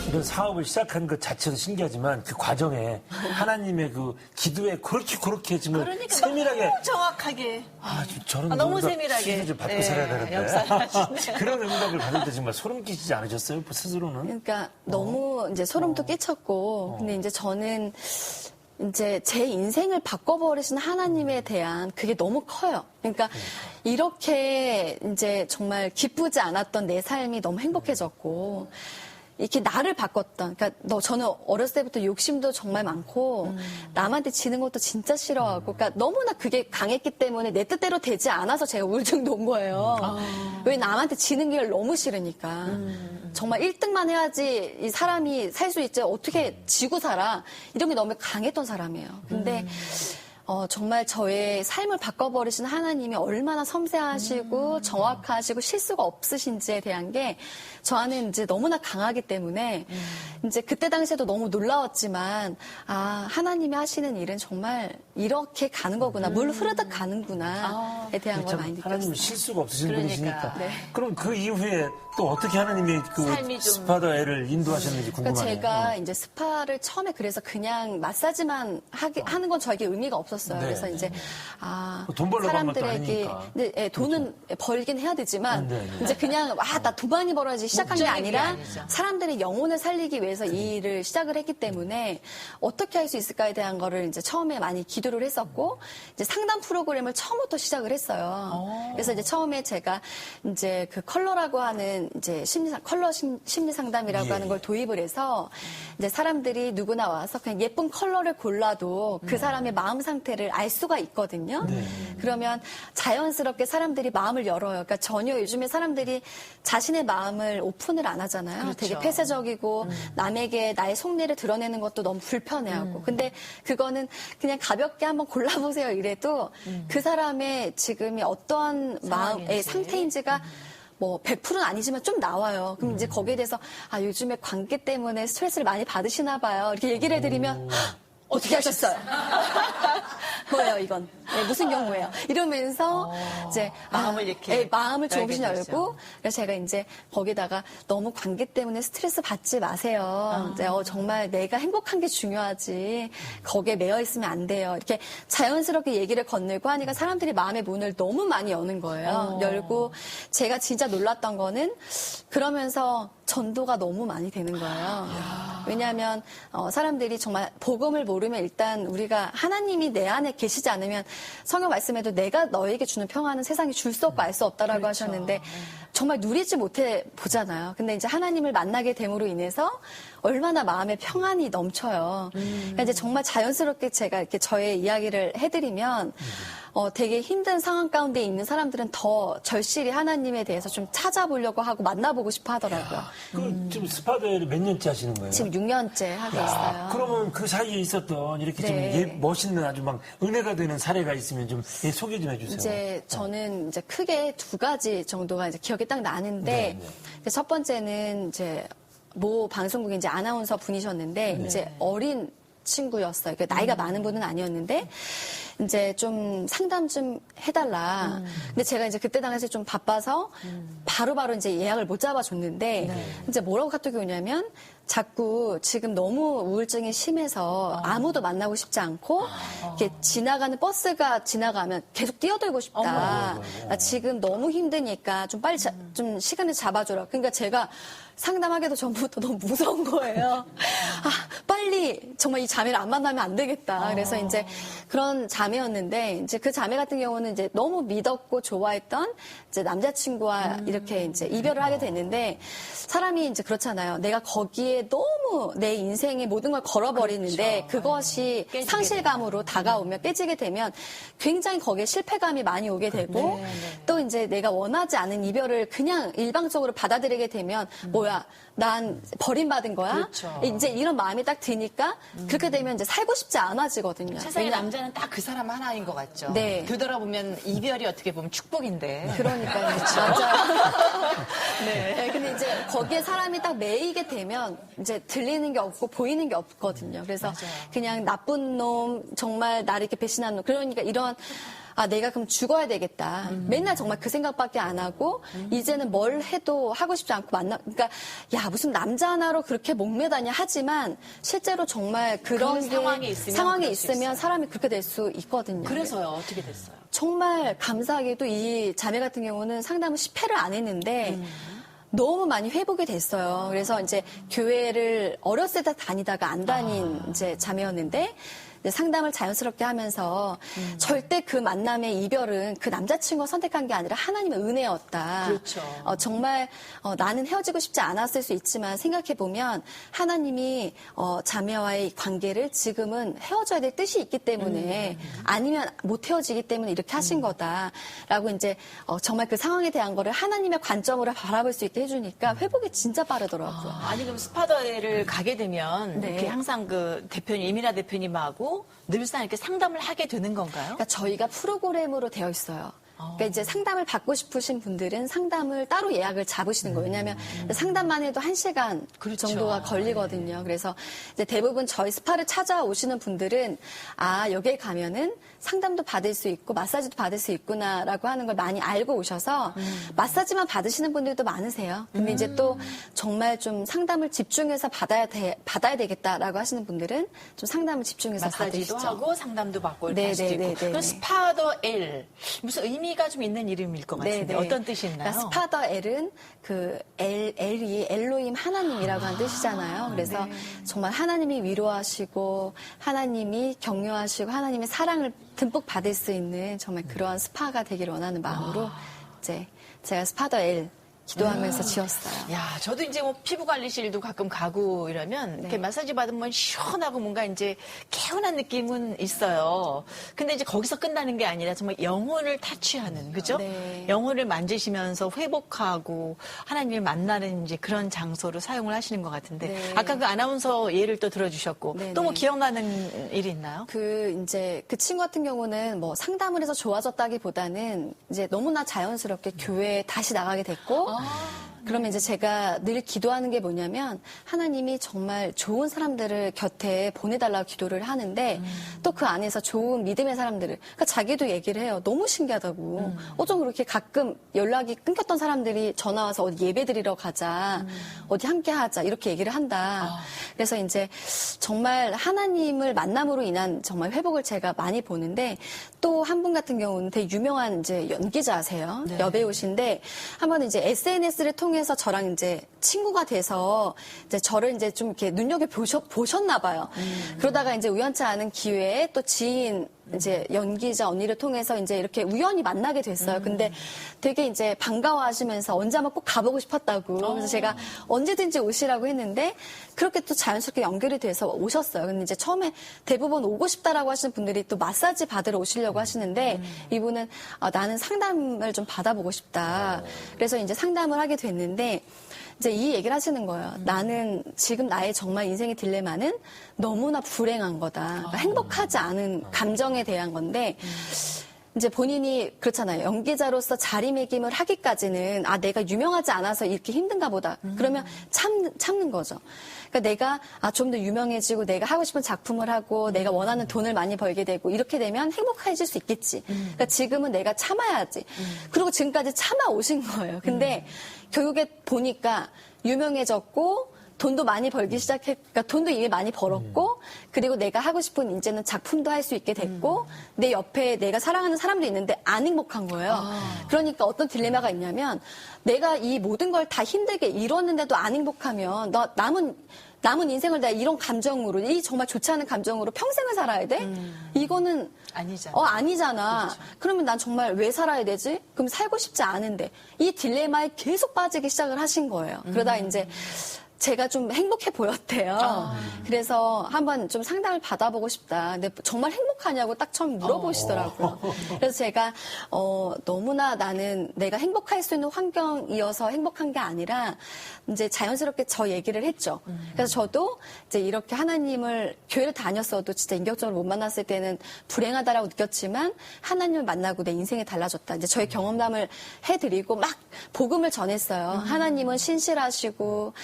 이런 사업을 시작한 것 자체도 신기하지만 그 과정에 하나님의 그 기도에 그렇게 정말 그러니까 세밀하게 정확하게. 저런 너무 응답 세밀하게. 퀴즈를 받고 네, 살아야 되는데 역사하시네요. 그런 응답을 받을 때 정말 소름 끼치지 않으셨어요? 스스로는? 그러니까 너무 이제 소름도 끼쳤고 근데 이제 저는 이제 제 인생을 바꿔버리신 하나님에 대한 그게 너무 커요. 그러니까 이렇게 이제 정말 기쁘지 않았던 내 삶이 너무 행복해졌고 이렇게 나를 바꿨던, 그러니까 저는 어렸을 때부터 욕심도 정말 많고 남한테 지는 것도 진짜 싫어하고, 그러니까 너무나 그게 강했기 때문에 내 뜻대로 되지 않아서 제가 우울증도 온 거예요. 왜 남한테 지는 게 너무 싫으니까. 정말 1등만 해야지 이 사람이 살 수 있지 어떻게 지고 살아 이런 게 너무 강했던 사람이에요. 근데 정말 저의 삶을 바꿔버리신 하나님이 얼마나 섬세하시고 정확하시고 실수가 없으신지에 대한 게 저 안에 이제 너무나 강하기 때문에 이제 그때 당시에도 너무 놀라웠지만 하나님이 하시는 일은 정말 이렇게 가는 거구나. 물 흐르듯 가는구나에 대한 걸 많이 느꼈어요. 하나님은 실수가 없으신 그러니까. 분이시니까. 네. 그럼 그 이후에 또 어떻게 하나님이 삶이 좀- 스파더 애를 인도하셨는지 궁금하네요. 그러니까 제가 이제 스파를 처음에 그래서 그냥 마사지만 하는 건 저에게 의미가 없었어요. 네. 그래서 이제 돈 벌려고 하는 것도 사람들에게 아니니까. 근데, 돈은 벌긴 해야 되지만 네, 네. 이제 그냥 나 돈 많이 벌어야지 시작한 게 목적이 아니라 아니죠. 사람들의 영혼을 살리기 위해서 이 일을 시작을 했기 때문에 어떻게 할 수 있을까에 대한 거를 이제 처음에 많이 기도 기도를 했었고 이제 상담 프로그램을 처음부터 시작을 했어요. 그래서 이제 처음에 제가 이제 그 컬러라고 하는 이제 심리 상담이라고 하는 걸 도입을 해서 이제 사람들이 누구나 와서 그냥 예쁜 컬러를 골라도 그 사람의 마음 상태를 알 수가 있거든요. 그러면 자연스럽게 사람들이 마음을 열어요. 그러니까 전혀 요즘에 사람들이 자신의 마음을 오픈을 안 하잖아요. 그렇죠. 되게 폐쇄적이고 남에게 나의 속내를 드러내는 것도 너무 불편해하고. 근데 그거는 그냥 가볍게 한번 골라보세요 이래도 그 사람의 지금이 어떠한 마음의 상태인지가 뭐 100%는 아니지만 좀 나와요. 그럼 이제 거기에 대해서 아 요즘에 관계 때문에 스트레스를 많이 받으시나 봐요. 이렇게 얘기를 해드리면 어떻게 하셨어요? 뭐예요, 이건? 네, 무슨 경우예요? 이러면서 이제 마음을 이렇게 마음을 조금씩 열게 열고 되죠. 그래서 제가 이제 거기다가 너무 관계 때문에 스트레스 받지 마세요. 이제 정말 내가 행복한 게 중요하지 거기에 매여 있으면 안 돼요. 이렇게 자연스럽게 얘기를 건네고 하니까 사람들이 마음의 문을 너무 많이 여는 거예요. 열고 제가 진짜 놀랐던 거는 그러면서 전도가 너무 많이 되는 거예요. 왜냐하면 사람들이 정말 복음을 모르면 일단 우리가 하나님이 내 안에 계시지 않으면 성경 말씀에도 내가 너에게 주는 평화는 세상이 줄 수 없고 알 수 없다라고 그렇죠. 하셨는데 정말 누리지 못해 보잖아요. 근데 이제 하나님을 만나게 됨으로 인해서 얼마나 마음에 평안이 넘쳐요. 그러니까 이제 정말 자연스럽게 제가 이렇게 저의 이야기를 해드리면 되게 힘든 상황 가운데 있는 사람들은 더 절실히 하나님에 대해서 좀 찾아보려고 하고 만나보고 싶어 하더라고요. 그 지금 스파더를 몇 년째 하시는 거예요? 지금 6년째 하고 있어요. 그러면 그 사이에 있었던 이렇게 네. 좀 멋있는 아주 막 은혜가 되는 사례가 있으면 좀 소개 좀 해주세요. 이제 저는 이제 크게 두 가지 정도가 이제 기억이 딱 나는데 이제 첫 번째는 이제 모 방송국의 이제 아나운서 분이셨는데 이제 어린 친구였어요. 그러니까 나이가 많은 분은 아니었는데 이제 좀 상담 좀 해달라. 근데 제가 이제 그때 당시에 좀 바빠서 바로바로 이제 예약을 못 잡아줬는데 이제 뭐라고 카톡이 오냐면 자꾸 지금 너무 우울증이 심해서 아무도 만나고 싶지 않고 이렇게 지나가는 버스가 지나가면 계속 뛰어들고 싶다. 나 지금 너무 힘드니까 좀 빨리 좀 시간을 잡아줘라. 그러니까 제가 상담하기도 전부터 너무 무서운 거예요. 아, 빨리 정말 이 자매를 안 만나면 안 되겠다. 그래서 이제 그런 자매였는데 이제 그 자매 같은 경우는 이제 너무 믿었고 좋아했던 이제 남자친구와 이렇게 이제 이별을 하게 됐는데 사람이 이제 그렇잖아요. 내가 거기에 너무 내 인생의 모든 걸 걸어버리는데 그것이 상실감으로 다가오면 깨지게 되면 굉장히 거기에 실패감이 많이 오게 되고 또 이제 내가 원하지 않은 이별을 그냥 일방적으로 받아들이게 되면 뭐야, 난 버림받은 거야? 그렇죠. 이제 이런 마음이 딱 드니까 그렇게 되면 이제 살고 싶지 않아지거든요. 세상에 남자는 딱 그 사람 하나인 것 같죠. 네. 되돌아보면 이별이 어떻게 보면 축복인데. 그러니까요. 맞아요. 네. 근데 이제 거기에 사람이 딱 매이게 되면 이제 들리는 게 없고 보이는 게 없거든요. 그래서 그냥 나쁜 놈, 정말 나를 이렇게 배신한 놈. 그러니까 이런 아, 내가 그럼 죽어야 되겠다. 맨날 정말 그 생각밖에 안 하고, 이제는 뭘 해도 하고 싶지 않고 그러니까, 야, 무슨 남자 하나로 그렇게 목매다냐 하지만, 실제로 정말 그런 상황이 있으면 사람이 그렇게 될 수 있거든요. 그래서요, 어떻게 됐어요? 정말 감사하게도 이 자매 같은 경우는 상담을 10회를 안 했는데, 너무 많이 회복이 됐어요. 그래서 이제 교회를 어렸을 때 다니다가 안 다닌 이제 자매였는데, 상담을 자연스럽게 하면서 절대 그 만남의 이별은 그 남자친구가 선택한 게 아니라 하나님의 은혜였다. 그렇죠. 정말 나는 헤어지고 싶지 않았을 수 있지만 생각해보면 하나님이 자매와의 관계를 지금은 헤어져야 될 뜻이 있기 때문에 아니면 못 헤어지기 때문에 이렇게 하신 거다라고 이제 정말 그 상황에 대한 거를 하나님의 관점으로 바라볼 수 있게 해주니까 회복이 진짜 빠르더라고요. 아니 그럼 스파더를 가게 되면 네. 이렇게 항상 그 대표님 이민아 대표님하고 늘상 이렇게 상담을 하게 되는 건가요? 그러니까 저희가 프로그램으로 되어 있어요. 그러니까 이제 상담을 받고 싶으신 분들은 상담을 따로 예약을 잡으시는 거예요. 왜냐하면 상담만 해도 1시간 그렇죠. 정도가 걸리거든요. 그래서 이제 대부분 저희 스파를 찾아오시는 분들은 아, 여기에 가면은 상담도 받을 수 있고 마사지도 받을 수 있구나라고 하는 걸 많이 알고 오셔서 마사지만 받으시는 분들도 많으세요. 근데 이제 또 정말 좀 상담을 집중해서 받아야 되겠다라고 하시는 분들은 좀 상담을 집중해서 마사지도 받으시죠. 하고 상담도 받고 이렇게 네, 할 수도 네, 있고. 네, 네, 그럼 네. 스파더 L 무슨 의미가 의미가 좀 있는 이름일 것 같은데 네. 어떤 뜻이 있나요? 그러니까 스파더 L은 그 L이 엘로힘 하나님이라고 하는 뜻이잖아요. 그래서 정말 하나님이 위로하시고 하나님이 격려하시고 하나님의 사랑을 듬뿍 받을 수 있는 정말 그러한 스파가 되기를 원하는 마음으로 이제 제가 스파더 L 기도하면서 지었어요. 야, 저도 이제 뭐 피부 관리실도 가끔 가고 이러면 이렇게 마사지 받으면 시원하고 뭔가 이제 개운한 느낌은 있어요. 근데 이제 거기서 끝나는 게 아니라 정말 영혼을 타치하는, 그죠? 네. 영혼을 만지시면서 회복하고 하나님을 만나는 이제 그런 장소로 사용을 하시는 것 같은데 네. 아까 그 아나운서 예를 또 들어주셨고 네, 또 뭐 네. 기억나는 일이 있나요? 이제 그 친구 같은 경우는 뭐 상담을 해서 좋아졌다기보다는 이제 너무나 자연스럽게 교회에 다시 나가게 됐고, 그러면 이제 제가 늘 기도하는 게 뭐냐면 하나님이 정말 좋은 사람들을 곁에 보내달라고 기도를 하는데 또 그 안에서 좋은 믿음의 사람들을, 그러니까 자기도 얘기를 해요. 너무 신기하다고. 어쩜 그렇게 가끔 연락이 끊겼던 사람들이 전화 와서 어디 예배 드리러 가자, 어디 함께 하자 이렇게 얘기를 한다. 그래서 이제 정말 하나님을 만남으로 인한 정말 회복을 제가 많이 보는데, 또 한 분 같은 경우는 되게 유명한 이제 연기자세요. 여배우신데 한번 이제 SNS를 통해서 저랑 이제 친구가 돼서 이제 저를 이제 좀 이렇게 눈여겨 보셨나 봐요. 그러다가 이제 우연치 않은 기회에 또 지인 이제 연기자 언니를 통해서 이제 이렇게 우연히 만나게 됐어요. 근데 되게 이제 반가워하시면서 언제 한번 꼭 가보고 싶었다고. 그래서 제가 언제든지 오시라고 했는데 그렇게 또 자연스럽게 연결이 돼서 오셨어요. 근데 이제 처음에 대부분 오고 싶다라고 하시는 분들이 또 마사지 받으러 오시려고 하시는데 이분은 나는 상담을 좀 받아보고 싶다. 그래서 이제 상담을 하게 됐는데 이제 이 얘기를 하시는 거예요. 나는 지금 나의 정말 인생의 딜레마는 너무나 불행한 거다. 그러니까 행복하지 않은 감정에 대한 건데 이제 본인이 그렇잖아요. 연기자로서 자리매김을 하기까지는 내가 유명하지 않아서 이렇게 힘든가 보다. 그러면 참는 거죠. 그러니까 내가 좀 더 유명해지고 내가 하고 싶은 작품을 하고 내가 원하는 돈을 많이 벌게 되고 이렇게 되면 행복해질 수 있겠지. 그러니까 지금은 내가 참아야지. 그리고 지금까지 참아 오신 거예요. 근데 결국에 보니까 유명해졌고 돈도 많이 벌기 시작했으니까 돈도 이미 많이 벌었고 그리고 내가 하고 싶은 이제는 작품도 할 수 있게 됐고 내 옆에 내가 사랑하는 사람도 있는데 안 행복한 거예요. 그러니까 어떤 딜레마가 있냐면 내가 이 모든 걸 다 힘들게 이뤘는데도 안 행복하면 너 남은 인생을 내가 이런 감정으로 이 정말 좋지 않은 감정으로 평생을 살아야 돼? 이거는 아니잖아. 아니잖아. 그렇죠. 그러면 난 정말 왜 살아야 되지? 그럼 살고 싶지 않은데 이 딜레마에 계속 빠지기 시작을 하신 거예요. 그러다 이제 제가 좀 행복해 보였대요. 그래서 한번 좀 상담을 받아보고 싶다. 근데 정말 행복하냐고 딱 처음 물어보시더라고요. 그래서 제가 너무나 나는 내가 행복할 수 있는 환경이어서 행복한 게 아니라 이제 자연스럽게 저 얘기를 했죠. 그래서 저도 이제 이렇게 하나님을 교회를 다녔어도 진짜 인격적으로 못 만났을 때는 불행하다라고 느꼈지만 하나님을 만나고 내 인생이 달라졌다. 이제 저의 경험담을 해드리고 막 복음을 전했어요. 하나님은 신실하시고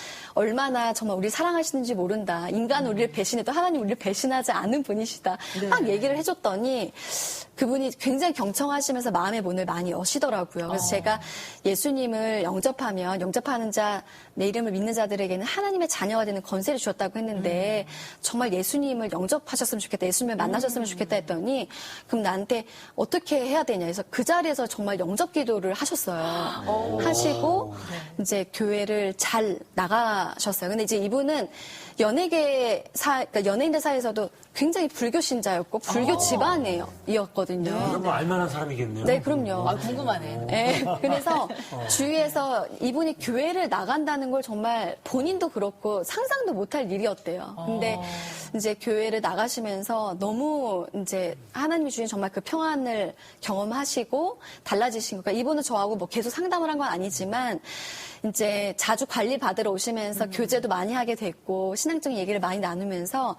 얼마나 정말 우리 사랑하시는지 모른다. 인간은 우리를 배신해도 하나님 우리를 배신하지 않은 분이시다. 막 얘기를 해줬더니 그분이 굉장히 경청하시면서 마음의 문을 많이 여시더라고요. 그래서 제가 예수님을 영접하는 자, 내 이름을 믿는 자들에게는 하나님의 자녀가 되는 권세를 주셨다고 했는데 정말 예수님을 영접하셨으면 좋겠다. 예수님을 만나셨으면 좋겠다 했더니 그럼 나한테 어떻게 해야 되냐 해서 그 자리에서 정말 영접 기도를 하셨어요. 하시고 이제 교회를 잘 나가셨어요. 근데 이제 이분은 그러니까 연예인들 사이에서도 굉장히 불교 신자였고 불교 집안이었거든요. 그러면 알만한 사람이겠네요. 네, 그럼요. 궁금하네. 네, 그래서 주위에서 이분이 교회를 나간다는 걸 정말 본인도 그렇고 상상도 못할 일이었대요. 근데 이제 교회를 나가시면서 너무 이제 하나님이 주신 정말 그 평안을 경험하시고 달라지신 거니까 이분은 저하고 뭐 계속 상담을 한 건 아니지만 이제 자주 관리 받으러 오시면서 교제도 많이 하게 됐고 신앙적인 얘기를 많이 나누면서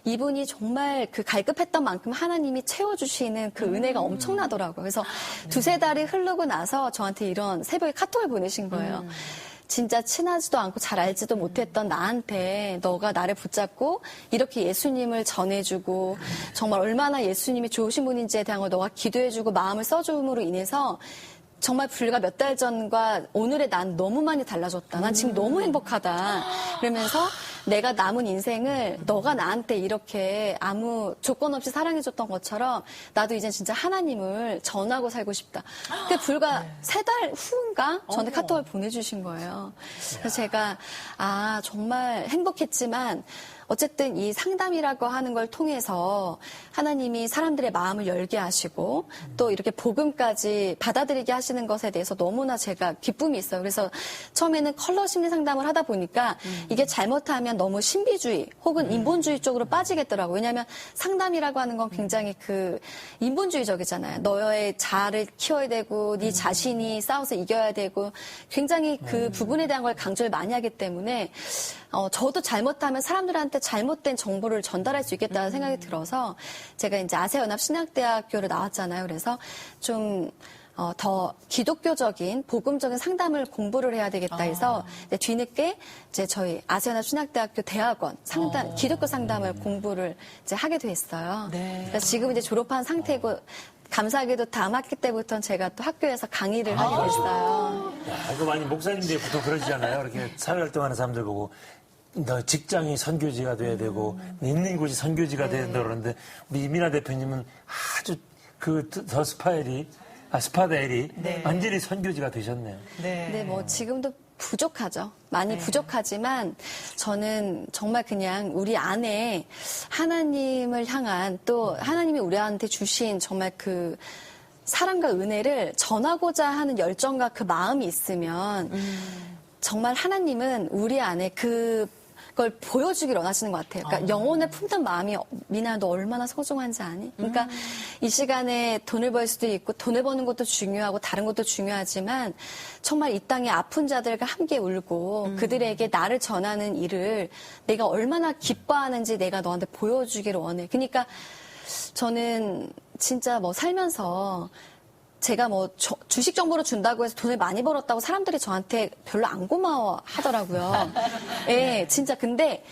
이분이 정말 그 갈급했던 만큼 하나님이 채워주시는 그 은혜가 엄청나더라고요. 그래서 두세 달이 흐르고 나서 저한테 이런 새벽에 카톡을 보내신 거예요. 진짜 친하지도 않고 잘 알지도 못했던 나한테 너가 나를 붙잡고 이렇게 예수님을 전해주고 정말 얼마나 예수님이 좋으신 분인지에 대한 걸 너가 기도해주고 마음을 써줌으로 인해서 정말 불과 몇 달 전과 오늘의 난 너무 많이 달라졌다. 난 지금 너무 행복하다. 그러면서 내가 남은 인생을 너가 나한테 이렇게 아무 조건 없이 사랑해줬던 것처럼 나도 이제 진짜 하나님을 전하고 살고 싶다. 그 불과 3달 후인가 저한테 카톡을 보내주신 거예요. 그래서 제가 정말 행복했지만 어쨌든 이 상담이라고 하는 걸 통해서 하나님이 사람들의 마음을 열게 하시고 또 이렇게 복음까지 받아들이게 하시는 것에 대해서 너무나 제가 기쁨이 있어요. 그래서 처음에는 컬러 심리 상담을 하다 보니까 이게 잘못하면 너무 신비주의 혹은 인본주의 쪽으로 빠지겠더라고요. 왜냐하면 상담이라고 하는 건 굉장히 그 인본주의적이잖아요. 너의 자아를 키워야 되고 네 자신이 싸워서 이겨야 되고 굉장히 그 부분에 대한 걸 강조를 많이 하기 때문에 저도 잘못하면 사람들한테 잘못된 정보를 전달할 수 있겠다는 생각이 들어서 제가 이제 아세아연합신학대학교를 나왔잖아요. 그래서 좀 더 기독교적인 복음적인 상담을 공부를 해야 되겠다 해서 뒤늦게 이제 저희 아세아연합신학대학교 대학원 상담 기독교 상담을 공부를 이제 하게 됐어요. 네. 그래서 지금 이제 졸업한 상태고 감사하게도 다음 학기 때부터는 제가 또 학교에서 강의를 하게 됐어요. 이거 많이 목사님들이 보통 그러시잖아요. 이렇게 사회활동하는 사람들 보고 너 직장이 선교지가 돼야 되고 있는 곳이 선교지가 돼야 된다 그러는데 우리 이민아 대표님은 아주 그 더 스파데일이 완전히 선교지가 되셨네요. 네, 뭐 지금도 부족하죠. 많이 부족하지만 저는 정말 그냥 우리 안에 하나님을 향한 또 하나님이 우리한테 주신 정말 그 사랑과 은혜를 전하고자 하는 열정과 그 마음이 있으면 정말 하나님은 우리 안에 그걸 보여주길 원하시는 것 같아요. 그러니까 영혼을 품는 마음이 미나 너 얼마나 소중한지 아니? 그러니까 이 시간에 돈을 벌 수도 있고 돈을 버는 것도 중요하고 다른 것도 중요하지만 정말 이 땅의 아픈 자들과 함께 울고 그들에게 나를 전하는 일을 내가 얼마나 기뻐하는지 내가 너한테 보여주기를 원해. 그러니까 저는 진짜 뭐 살면서 제가 뭐 주식 정보를 준다고 해서 돈을 많이 벌었다고 사람들이 저한테 별로 안 고마워 하더라고요. 예, 진짜 근데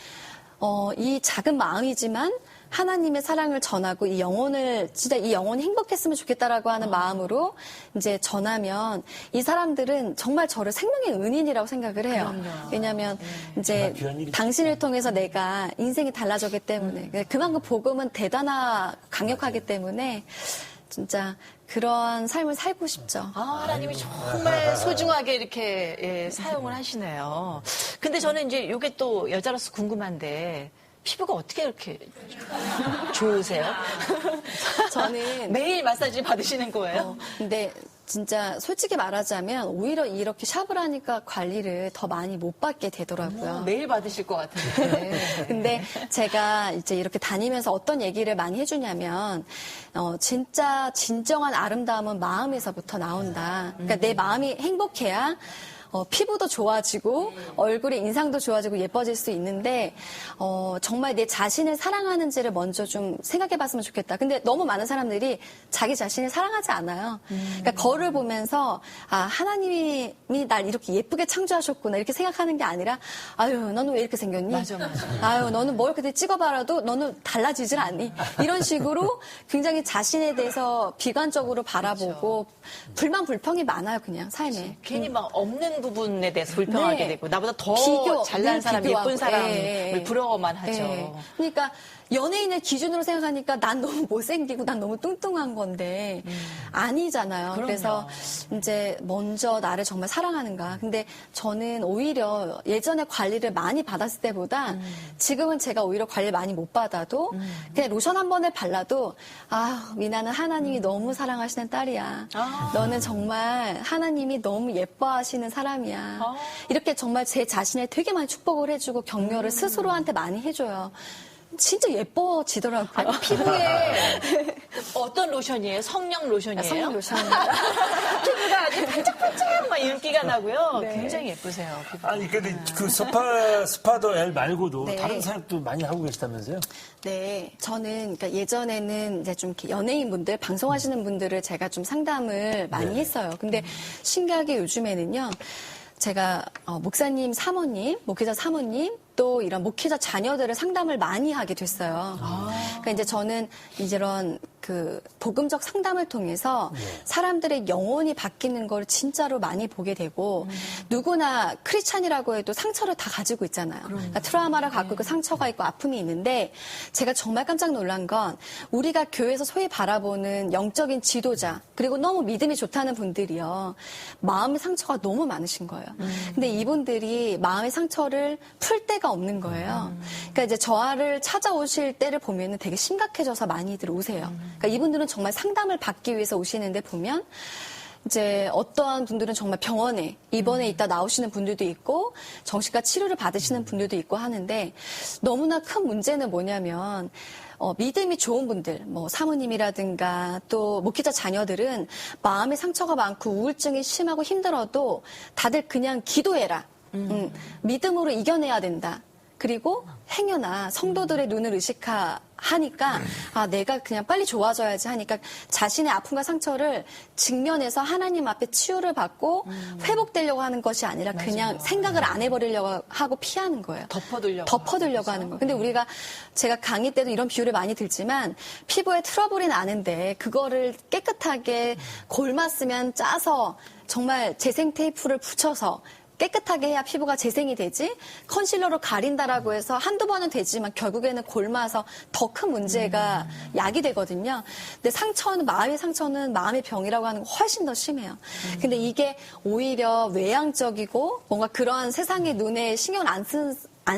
이 작은 마음이지만 하나님의 사랑을 전하고 이 영혼을 진짜 이 영혼이 행복했으면 좋겠다라고 하는 마음으로 이제 전하면 이 사람들은 정말 저를 생명의 은인이라고 생각을 해요. 왜냐하면 이제 당신을 통해서 내가 인생이 달라졌기 때문에 그만큼 복음은 강력하기 때문에 진짜 그런 삶을 살고 싶죠. 하나님이 정말 소중하게 이렇게 사용을 하시네요. 근데 저는 이제 이게 또 여자로서 궁금한데 피부가 어떻게 이렇게 좋으세요? 저는 매일 마사지 받으시는 거예요? 근데 진짜 솔직히 말하자면 오히려 이렇게 샵을 하니까 관리를 더 많이 못 받게 되더라고요. 매일 받으실 것 같은데. 근데 제가 이제 이렇게 다니면서 어떤 얘기를 많이 해주냐면 진짜 진정한 아름다움은 마음에서부터 나온다. 그러니까 내 마음이 행복해야 피부도 좋아지고 얼굴의 인상도 좋아지고 예뻐질 수 있는데 정말 내 자신을 사랑하는지를 먼저 좀 생각해봤으면 좋겠다. 근데 너무 많은 사람들이 자기 자신을 사랑하지 않아요. 그러니까 거울을 보면서 하나님이 날 이렇게 예쁘게 창조하셨구나 이렇게 생각하는 게 아니라 아유 너는 왜 이렇게 생겼니? 맞아. 아유 너는 뭘 그렇게 찍어봐라도 너는 달라지질 않니? 이런 식으로 굉장히 자신에 대해서 비관적으로 바라보고 불만 불평이 많아요 그냥 삶에. 괜히 막 없는 부분에 대해서 불평하게 네. 되고 나보다 더 잘난 사람, 비교하고. 예쁜 사람을 부러워만 하죠. 그러니까 연예인을 기준으로 생각하니까 난 너무 못생기고 난 너무 뚱뚱한 건데 아니잖아요. 그럼요. 그래서 이제 먼저 나를 정말 사랑하는가. 근데 저는 오히려 예전에 관리를 많이 받았을 때보다 지금은 제가 오히려 관리를 많이 못 받아도 그냥 로션 한 번을 발라도 미나는 하나님이 너무 사랑하시는 딸이야. 너는 정말 하나님이 너무 예뻐하시는 사람이야. 이렇게 정말 제 자신을 되게 많이 축복을 해주고 격려를 스스로한테 많이 해줘요. 진짜 예뻐지더라고요. 아니, 피부에 어떤 로션이에요? 성령 로션이에요? 성령 로션. 피부가 아주 반짝반짝 막 윤기가 나고요. 네. 굉장히 예쁘세요. 피부가. 아니 근데 그 스파더 L 말고도 네. 다른 사역도 많이 하고 계시다면서요? 네, 저는 그러니까 예전에는 이제 좀 이렇게 연예인분들, 방송하시는 분들을 제가 좀 상담을 많이 했어요. 근데 신기하게 요즘에는요. 제가 목사님 사모님, 목회자 사모님, 또 이런 목회자 자녀들을 상담을 많이 하게 됐어요. 그러니까 이제 저는 이런 그 복음적 상담을 통해서 사람들의 영혼이 바뀌는 걸 진짜로 많이 보게 되고 누구나 크리스찬이라고 해도 상처를 다 가지고 있잖아요. 그러니까 트라우마를 갖고 그 상처가 있고 아픔이 있는데 제가 정말 깜짝 놀란 건 우리가 교회에서 소위 바라보는 영적인 지도자 그리고 너무 믿음이 좋다는 분들이요. 마음의 상처가 너무 많으신 거예요. 근데 이분들이 마음의 상처를 풀 데가 없는 거예요. 그러니까 이제 저를 찾아오실 때를 보면은 되게 심각해져서 많이들 오세요. 그러니까 이분들은 정말 상담을 받기 위해서 오시는데 보면 이제 어떠한 분들은 정말 병원에 입원해 있다 나오시는 분들도 있고 정신과 치료를 받으시는 분들도 있고 하는데 너무나 큰 문제는 뭐냐면 믿음이 좋은 분들, 뭐 사모님이라든가 또 목회자 자녀들은 마음의 상처가 많고 우울증이 심하고 힘들어도 다들 그냥 기도해라. 믿음으로 이겨내야 된다. 그리고 행여나 성도들의 눈을 의식하니까 내가 그냥 빨리 좋아져야지 하니까 자신의 아픔과 상처를 직면해서 하나님 앞에 치유를 받고 회복되려고 하는 것이 아니라 그냥 생각을 안 해버리려고 하고 피하는 거예요. 덮어두려고 하는 거예요. 근데 우리가 제가 강의 때도 이런 비유를 많이 들지만 피부에 트러블이 나는데 그거를 깨끗하게 골맞으면 짜서 정말 재생 테이프를 붙여서 깨끗하게 해야 피부가 재생이 되지 컨실러로 가린다라고 해서 한두 번은 되지만 결국에는 골마서 더 큰 문제가 약이 되거든요. 근데 상처는 마음의 상처는 마음의 병이라고 하는 건 훨씬 더 심해요. 근데 이게 오히려 외향적이고 뭔가 그러한 세상의 눈에 신경 안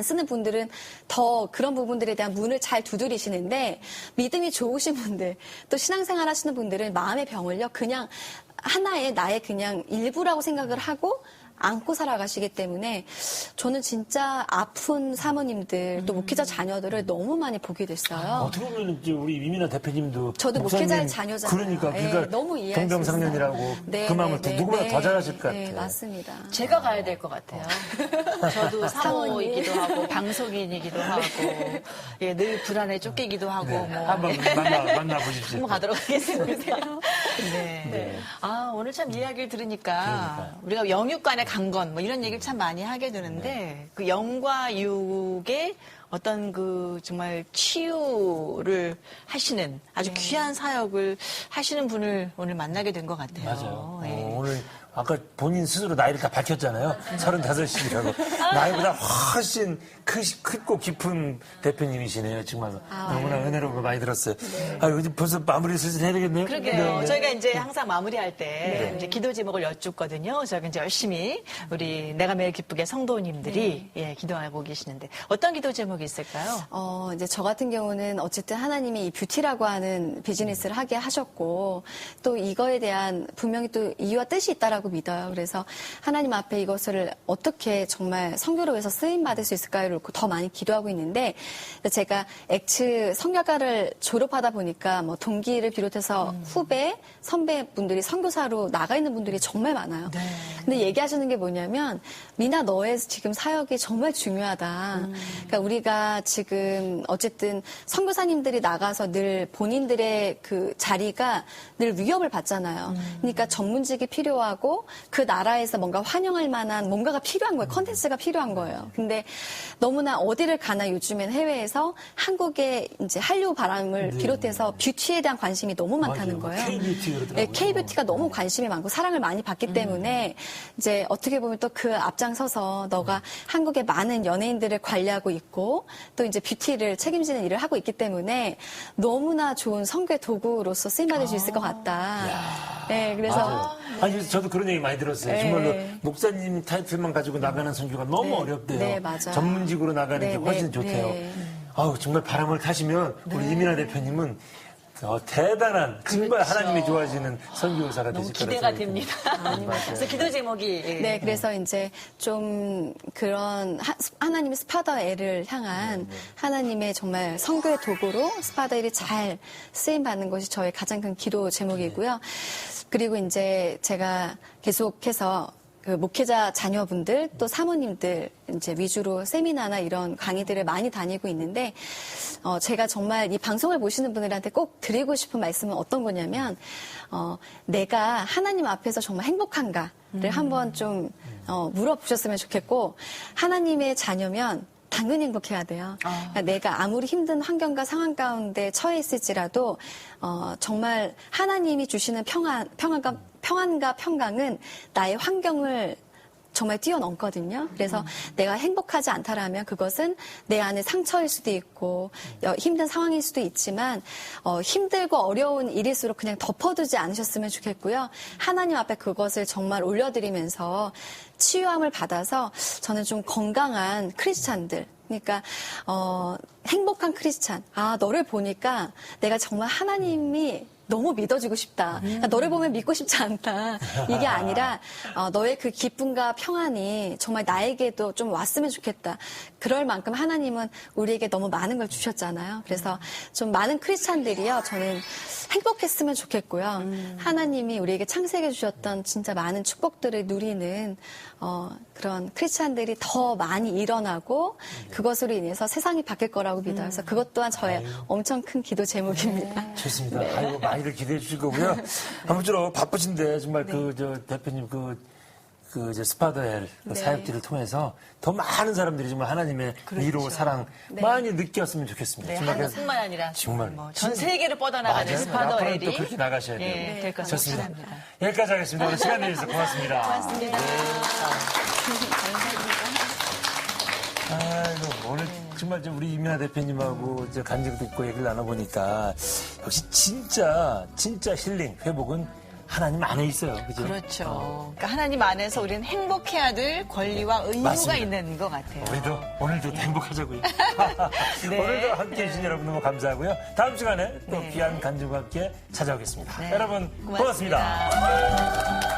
쓰는 분들은 더 그런 부분들에 대한 문을 잘 두드리시는데 믿음이 좋으신 분들 또 신앙생활 하시는 분들은 마음의 병을요 그냥 하나의 나의 그냥 일부라고 생각을 하고 안고 살아가시기 때문에 저는 진짜 아픈 사모님들 또 목회자 자녀들을 너무 많이 보게 됐어요. 어떻게 보면 이제 우리 이민아 대표님도 저도 목회자의 자녀잖아요. 그러니까 너무 이해할 동병상련이라고 그 마음을 누구보다 더 잘하실 것 같아요. 네, 맞습니다. 제가 가야 될 것 같아요. 저도 사모이기도 하고 방송인이기도 하고 늘 불안에 쫓기기도 하고 한번 만나보십시오. 한번 가도록 하겠습니다. 네. 오늘 참 이야기를 들으니까 우리가 영육간의 강건 뭐 이런 얘기를 참 많이 하게 되는데 그 영과 육의 어떤 그 정말 치유를 하시는 아주 귀한 사역을 하시는 분을 오늘 만나게 된 것 같아요. 맞아요. 네. 오늘 아까 본인 스스로 나이를 다 밝혔잖아요. 35이라고. 나이보다 훨씬 크고 깊은 대표님이시네요. 정말 너무나 은혜로운 많이 들었어요. 이제 벌써 마무리 슬슬 해야 되겠네요. 그러게요. 저희가 이제 항상 마무리할 때 이제 기도 제목을 여쭙거든요. 저희가 이제 열심히 우리 내가 매일 기쁘게 성도님들이 기도하고 계시는데 어떤 기도 제목이 있을까요? 이제 저 같은 경우는 어쨌든 하나님이 이 뷰티라고 하는 비즈니스를 하게 하셨고 또 이거에 대한 분명히 또 이유와 뜻이 있다라고 믿어요. 그래서 하나님 앞에 이것을 어떻게 정말 선교를 위해서 쓰임 받을 수 있을까를 놓고 더 많이 기도하고 있는데 제가 엑츠 성결과를 졸업하다 보니까 뭐 동기를 비롯해서 후배, 선배분들이 선교사로 나가 있는 분들이 정말 많아요. 네. 근데 얘기하시는 게 뭐냐면 미나 너의 지금 사역이 정말 중요하다. 그러니까 우리가 지금 어쨌든 선교사님들이 나가서 늘 본인들의 그 자리가 늘 위협을 받잖아요. 그러니까 전문직이 필요하고 그 나라에서 뭔가 환영할 만한 뭔가가 필요한 거예요. 컨텐츠가 필요한 거예요. 근데 너무나 어디를 가나 요즘엔 해외에서 한국의 이제 한류 바람을 비롯해서 뷰티에 대한 관심이 너무 많다는 거예요. K-뷰티 그러더라고요. 네, K-뷰티가 너무 관심이 많고 사랑을 많이 받기 때문에 이제 어떻게 보면 또 그 앞장서서 너가 한국의 많은 연예인들을 관리하고 있고 또 이제 뷰티를 책임지는 일을 하고 있기 때문에 너무나 좋은 선교의 도구로서 쓰임받을 수 있을 것 같다. 네, 그래서 아니, 저도 그런 얘기 많이 들었어요. 정말로 목사님 타이틀만 가지고 나가는 선교가 너무 어렵대요. 네, 맞아요. 전문직으로 나가는 게 훨씬 좋대요. 정말 바람을 타시면 우리 이민아 대표님은 대단한 정말 하나님이 좋아하시는 선교사가 되실 거라고 기대가 됩니다. 그래서 기도 제목이 네, 그래서 이제 좀 그런 하나님의 스파더엘을 향한 하나님의 정말 선교의 도구로 스파더엘이 잘 쓰임 받는 것이 저의 가장 큰 기도 제목이고요. 그리고 이제 제가 계속해서 그 목회자 자녀분들 또 사모님들 이제 위주로 세미나나 이런 강의들을 많이 다니고 있는데 제가 정말 이 방송을 보시는 분들한테 꼭 드리고 싶은 말씀은 어떤 거냐면 내가 하나님 앞에서 정말 행복한가를 한번 좀 물어보셨으면 좋겠고 하나님의 자녀면 당연히 행복해야 돼요. 그러니까 내가 아무리 힘든 환경과 상황 가운데 처해 있을지라도 정말 하나님이 주시는 평안과 평강은 나의 환경을 정말 뛰어넘거든요. 그래서 내가 행복하지 않다라면 그것은 내 안에 상처일 수도 있고 힘든 상황일 수도 있지만 힘들고 어려운 일일수록 그냥 덮어두지 않으셨으면 좋겠고요. 하나님 앞에 그것을 정말 올려드리면서 치유함을 받아서 저는 좀 건강한 크리스찬들, 그러니까 행복한 크리스찬, 너를 보니까 내가 정말 하나님이 너무 믿어주고 싶다. 그러니까 너를 보면 믿고 싶지 않다. 이게 아니라 너의 그 기쁨과 평안이 정말 나에게도 좀 왔으면 좋겠다. 그럴 만큼 하나님은 우리에게 너무 많은 걸 주셨잖아요. 그래서 좀 많은 크리스찬들이요. 저는 행복했으면 좋겠고요. 하나님이 우리에게 창세해 주셨던 진짜 많은 축복들을 누리는 그런 크리스찬들이 더 많이 일어나고 그것으로 인해서 세상이 바뀔 거라고 믿어요. 그래서 그것 또한 저의 엄청 큰 기도 제목입니다. 좋습니다. 아이고, 많이들 기대해 주실 거고요. 아무쪼록 바쁘신데 정말 대표님 스파더엘 사역지를 통해서 더 많은 사람들이 정말 하나님의 위로, 사랑 많이 느꼈으면 좋겠습니다. 네, 정말 한국뿐만 아니라 정말 전 세계를 뻗어나가는 앞으로는 스파더엘이 또 그렇게 나가셔야 돼요. 될 것을 좋습니다. 바랍니다. 여기까지 하겠습니다. 오늘 시간 내주셔서 고맙습니다. 고맙습니다. 아이고, 오늘 정말 우리 이민아 대표님하고 간증도 있고 얘기를 나눠보니까 역시 진짜 힐링, 회복은 하나님 안에 있어요. 그죠? 그렇죠. 그러니까 하나님 안에서 우리는 행복해야 될 권리와 의무가 맞습니다. 있는 것 같아요. 오늘도 행복하자고요. 네. 오늘도 함께 해주신 여러분 너무 감사하고요. 다음 시간에 또 귀한 간증과 함께 찾아오겠습니다. 네. 여러분 고맙습니다. 고맙습니다.